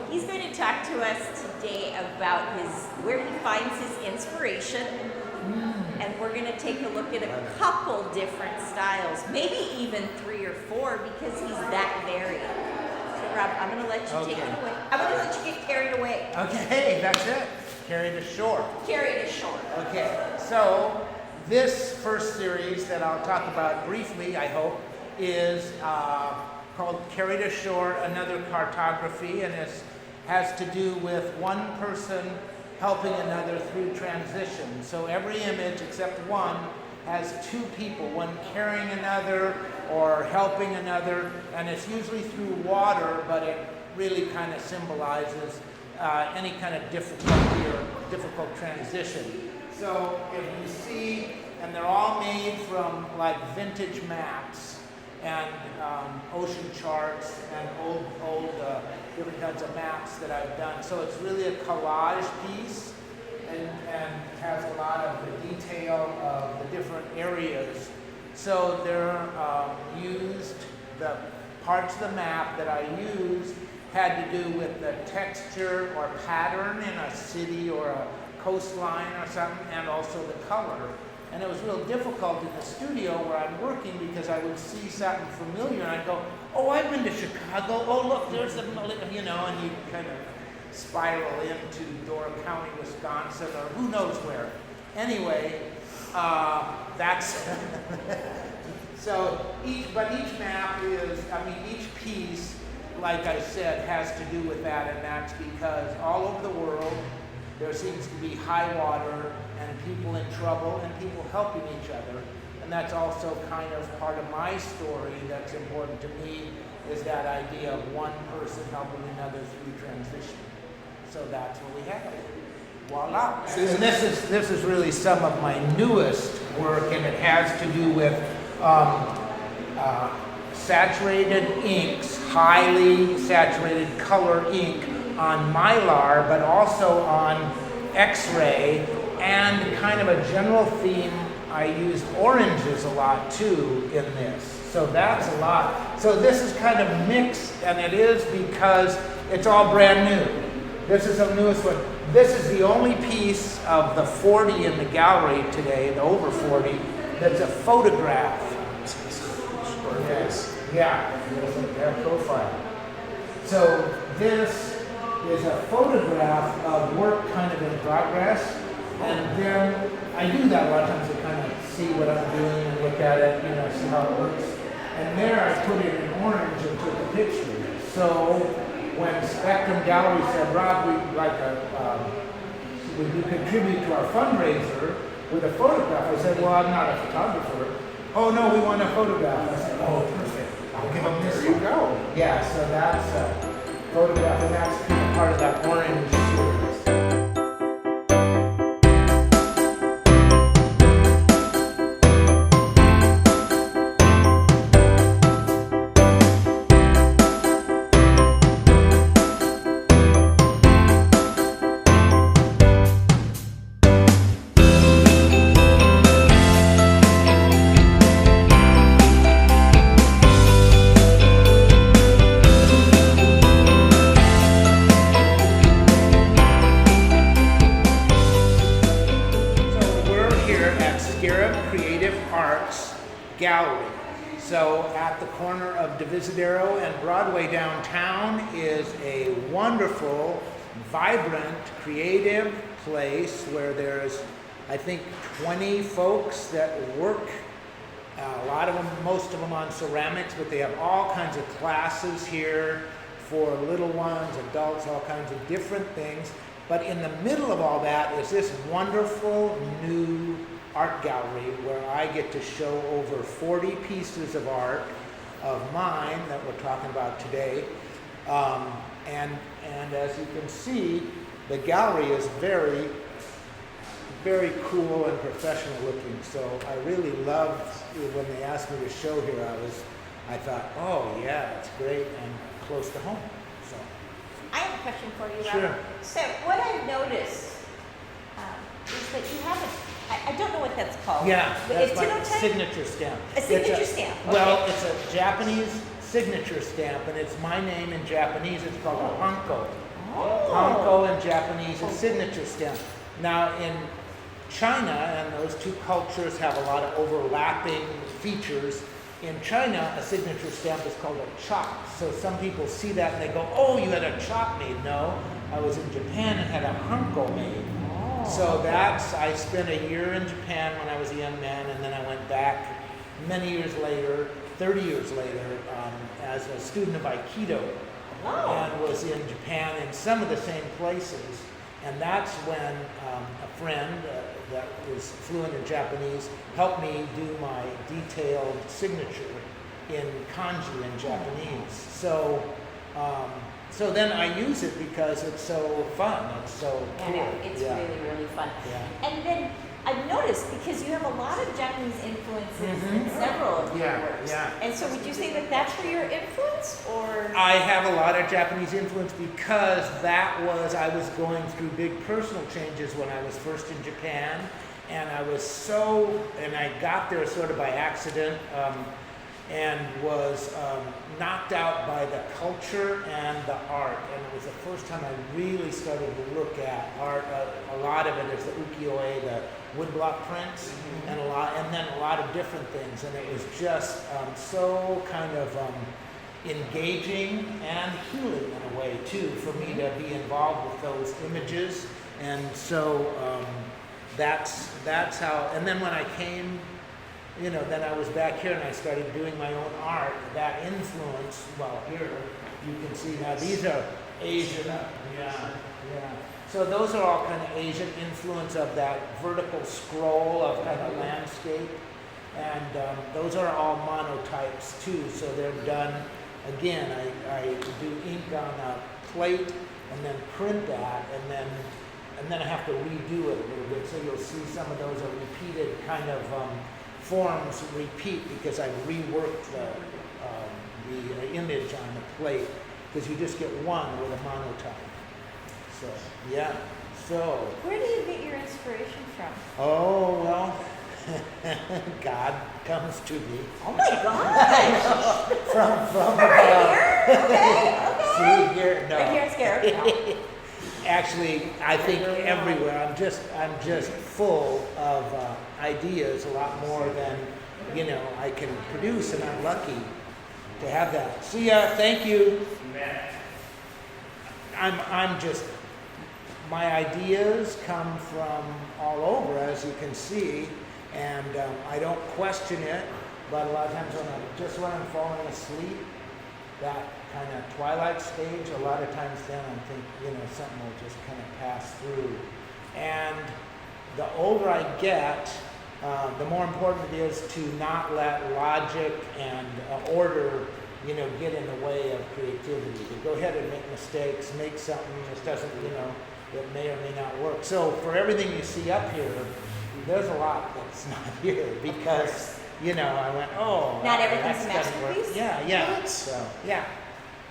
He's going to talk to us today about where he finds his inspiration, and we're going to take a look at a couple different styles, maybe even 3 or 4, because he's that varied. So Rob, I'm going to let you take it away. I'm going to let you get carried away. Okay, that's it. Carried ashore. Carried ashore. Okay, so this first series that I'll talk about briefly, I hope, is called Carried Ashore, Another Cartography, and it has to do with one person helping another through transition. So every image except one has 2 people, one carrying another or helping another, and it's usually through water, but it really kind of symbolizes any kind of difficulty or difficult transition. So if you see, and they're all made from like vintage maps and ocean charts and old different kinds of maps that I've done. So it's really a collage piece and has a lot of the detail of the different areas. So they're the parts of the map that I used had to do with the texture or pattern in a city or a coastline or something, and also the color. And it was real difficult in the studio where I'm working because I would see something familiar and I'd go, oh, I've been to Chicago. Oh, look, there's a, you know, and you kind of spiral into Dora County, Wisconsin, or who knows where. Anyway, that's, so each map is, each piece, like I said, has to do with that, and that's because all over the world, there seems to be high water and people in trouble and people helping each other. And that's also kind of part of my story that's important to me, is that idea of one person helping another through transition. So that's what we have. Voila. And this is really some of my newest work, and it has to do with saturated inks, highly saturated color ink on Mylar, but also on X-ray, and kind of a general theme. I used oranges a lot too in this, so that's a lot. So this is kind of mixed, and it is because it's all brand new. This is the newest one. This is the only piece of the 40 in the gallery today, the over 40, that's a photograph. Yes. Yeah, their profile. So this is a photograph of work kind of in progress, and then I do that a lot of times to kind of see what I'm doing and look at it, you know, see how it works. And there I put it in orange and took a picture. So when Spectrum Gallery said, Rob, we'd like would you contribute to our fundraiser with a photograph? I said, well, I'm not a photographer. Oh no, we want a photograph. I said, oh, perfect. I'll give them this. There you go. Yeah, so that's a photograph, and that's kind of part of that orange series. Gallery. So at the corner of Divisadero and Broadway downtown is a wonderful, vibrant, creative place where there's, I think, 20 folks that work. A lot of them, most of them on ceramics, but they have all kinds of classes here for little ones, adults, all kinds of different things. But in the middle of all that is this wonderful new art gallery where I get to show over 40 pieces of art of mine that we're talking about today. And as you can see, the gallery is very, very cool and professional looking. So I really loved when they asked me to show here. I thought, oh yeah, it's great and close to home. So I have a question for you, Sure. Robert. So what I've noticed is that you have a I don't know what that's called. Yeah, But that's it's my Tinotype? signature stamp. A signature stamp, Well, okay. it's a Japanese signature stamp, and it's my name in Japanese. It's called a hanko. Oh. Hanko in Japanese is signature stamp. Now, in China, and those two cultures have a lot of overlapping features. In China, a signature stamp is called a chop. So some people see that and they go, "Oh, you had a chop made." No, I was in Japan and had a hanko made. So I spent a year in Japan when I was a young man, and then I went back many years later, 30 years later, as a student of Aikido, and was in Japan in some of the same places. And that's when a friend that was fluent in Japanese helped me do my detailed signature in kanji in Japanese. So then I use it because it's so fun. It's so cool. I know, it's really, really fun. Yeah. And then I've noticed, because you have a lot of Japanese influences in several of your works. Yeah. And so would you say that that's where you're influenced, or? I have a lot of Japanese influence because I was going through big personal changes when I was first in Japan, and I got there sort of by accident, and was knocked out by the culture and the art. And it was the first time I really started to look at art. A lot of it is the ukiyo-e, the woodblock prints, and then a lot of different things. And it was just so kind of engaging and healing in a way too, for me to be involved with those images. And so that's how. And then when I came, then I was back here and I started doing my own art. That influence, well, here you can see now these are Asian. Yeah. So those are all kind of Asian influence of that vertical scroll of kind of landscape. And those are all monotypes too. So they're done, again, I do ink on a plate and then print that, and then I have to redo it a little bit. So you'll see some of those are repeated kind of forms repeat because I reworked the image on the plate, because you just get one with a monotype. So, yeah. So. Where do you get your inspiration from? Oh, well, God comes to me. Oh my gosh! from Right here? Okay. See here? No. Right here in Scarab? No. Actually, I think everywhere. I'm just full of ideas, a lot more than I can produce, and I'm lucky to have that. See ya. Thank you. My ideas come from all over, as you can see, and I don't question it. But a lot of times when I'm falling asleep, that kind of twilight stage, a lot of times then I'm thinking, something will just kind of pass through. And the older I get, the more important it is to not let logic and order, get in the way of creativity. To go ahead and make mistakes, make something that doesn't, that may or may not work. So for everything you see up here, there's a lot that's not here because, I went, oh. Not everything's a that doesn't work. masterpiece? Yeah. So, yeah.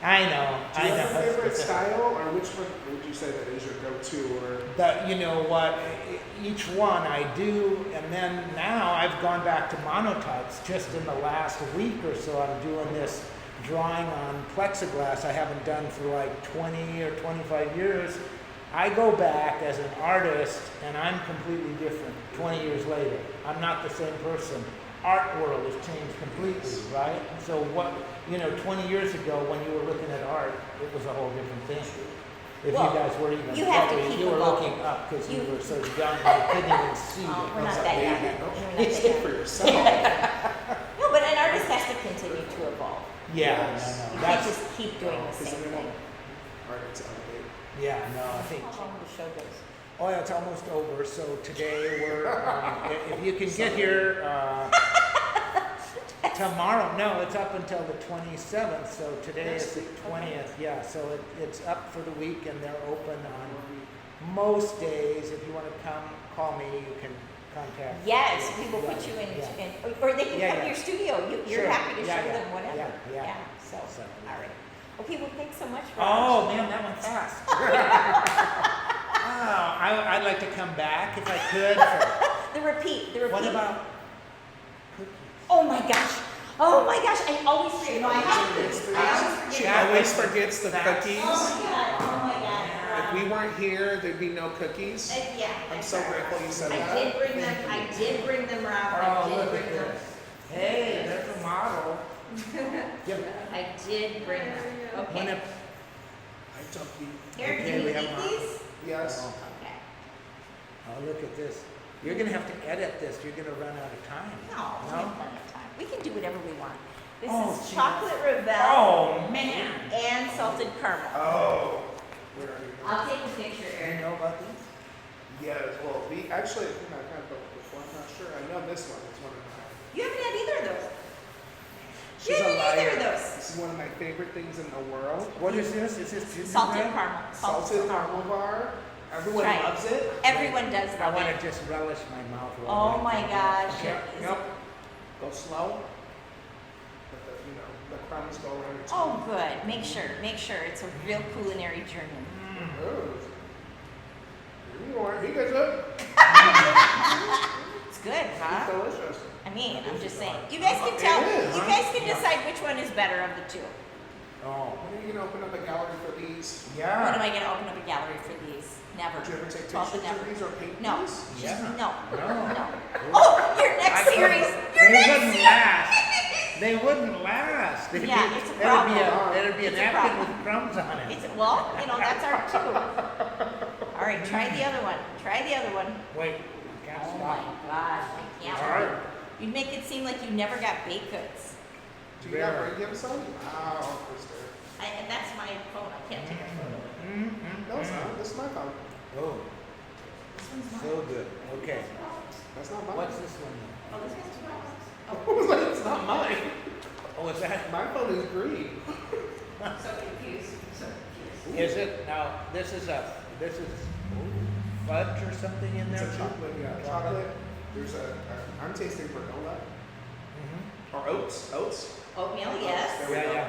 I know. Do you have a favorite style, or which one would you say that is your go-to? Or you know what? Each one I do, and then now I've gone back to monotypes. Just in the last week or so, I'm doing this drawing on plexiglass I haven't done for like 20 or 25 years. I go back as an artist, and I'm completely different 20 years later. I'm not the same person. Art world has changed completely, right? So 20 years ago when you were looking at art, it was a whole different thing. If you guys were even, you have to keep you were evolving. looking up because you were so young, you couldn't even see Oh, it. we're not that young. We're not that speak for young. yourself. No, but an artist has to continue to evolve. Yeah, Yes. You no. can't just keep doing the Because same thing. art is outdated. Yeah, no, I think. How long the show goes? Oh, yeah, it's almost over. So today we're, if you can get here tomorrow. No, it's up until the 27th. So today is the 20th. Yeah, so it's up for the week, and they're open on most days. If you want to come, call me. You can contact. Yes, we will put you in, or they can come to your studio. You're Sure. happy to Yeah, show yeah. them whatever. Yeah. So, So, all right. Okay, well, thanks so much, Oh Raj. man, that went fast. I'd like to come back if I could. The repeat. What about cookies? Oh my gosh. Oh my gosh. I always forget. No, I always She forget. always forgets the That's- cookies. Oh my god. Oh my god. If we weren't here, there'd be no cookies. Yeah. I'm so grateful you said I that. did bring them. I did bring them, Rob. Oh, I did look bring at them. this. Hey, there's a model. Give- I did bring them. One Okay. of- I took you. Eric, Okay, can you we have eat models. these? Yes. Okay. Oh, look at this. You're gonna have to edit this. You're gonna run out of time. No, we have plenty of time. We can do whatever we want. This Oh, is gee. chocolate revel Oh, man. and salted caramel. Oh. Where are you? I'll take a picture, Do you Eric. know about these? Yes. Well, we actually, I think I've had both before. I'm not sure. I know this one is one of mine. You haven't had either of those. She's You a haven't had either liar. of those. This is one of my favorite things in the world. What is this? Is this Salted gingerbread? caramel. Salted caramel bar. Everyone Right. loves it. Everyone does I love want it. to just relish my mouth. Oh my gosh. Okay. Yep. Go slow. But the crumbs go around your Oh, tongue. good. Make sure. It's a real culinary journey. Oh. He gets it. It's good, huh? It's delicious. I mean, I'm just saying. You guys can tell. It is, You huh? guys can decide which one is better of the two. Oh, When are you gonna open up a gallery for these? When am yeah. I going to open up a gallery for these? Never. Would you ever take 12 pictures never. of these or paint No. these? Yeah. No. No. No. Oh, your next I series. couldn't- Your they next wouldn't series. last. They wouldn't last. They'd Yeah, be, it's a There'd problem. be a It's a napkin problem. with crumbs on it. It's, well, that's our two. All right, try the other one. Try the other one. Wait, I can't Oh my stop. gosh, I can't All right. wait. You'd make it seem like you never got baked goods. Do you have give some? Wow, Krista. And that's my phone. I can't take a photo. Mm-hmm. No, it's not. This is my phone. Oh, This one's mine. so good. Okay. That's not mine. What's this one? Oh, this one's $2. I was like, it's not mine. Oh, is that? My phone is green. So confused. So confused. Is it? Now, this is fudge or something in It's there? a chocolate, yeah, chocolate. There's I'm tasting granola Mm-hmm. or oats. Oats. Oatmeal, yes. There we Yeah, go. yeah.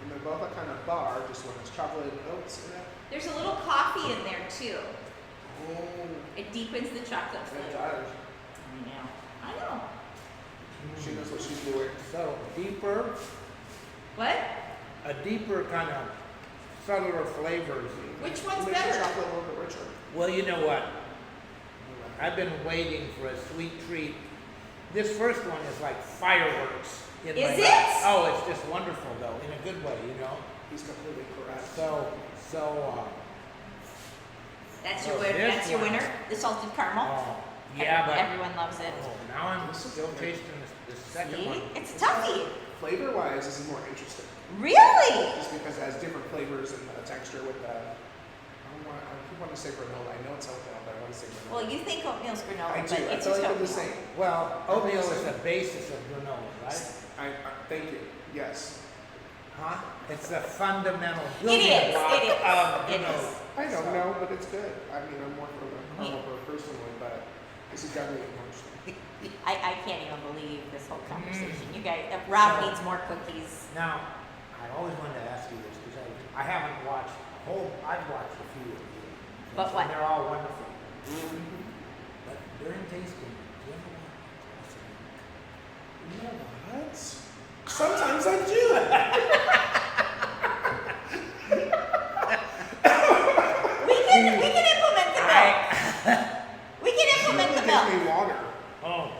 And they're both a kind of bar, just one has chocolate and oats in it. There's a little coffee in there too. Oh, It deepens the chocolate it flavor. does. I know. She knows what she's doing. So deeper, What? a deeper kind of subtler flavors. Which one's It makes the better? chocolate a little bit richer. Well, you know what? I've been waiting for a sweet treat. This first one is like fireworks. In Is my it? mouth. Oh, it's just wonderful though, in a good way, you know. He's completely correct. So, That's your Oh, winner. this That's your one. winner. The salted caramel. oh, yeah, but Everyone loves it. oh, now I'm still tasting the second See? one. It's toughy. Flavor-wise, this is more interesting. Really? Just because it has different flavors and texture with the. I keep wanting to say granola. I know it's oatmeal, but I want to say granola. Well, you think oatmeal's granola, I but do. I it's feel just like they're oatmeal. the same. Well, oatmeal is the basis of granola, right? I thank you. Yes. Huh? It's the fundamental It building is. block It is. of It granola. is. I don't know, but it's good. I mean, I'm more for the carnivore personally, but this is definitely more interesting. I can't even believe this whole conversation. You guys, Rob So- needs more cookies. Now, I always wanted to ask you this because I haven't watched a whole. I've watched a few of you. But what? And they're all wonderful. But during tasting, do you ever want You know what? Sometimes I do. We can implement the bill. We can implement the It gives bill. me water. Oh,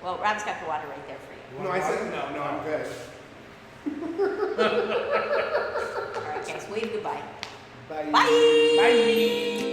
Well, Rob's got the water right there for you. you No, want I water? said no. I'm good. All right, guys, wave goodbye. Bye. Bye. Bye.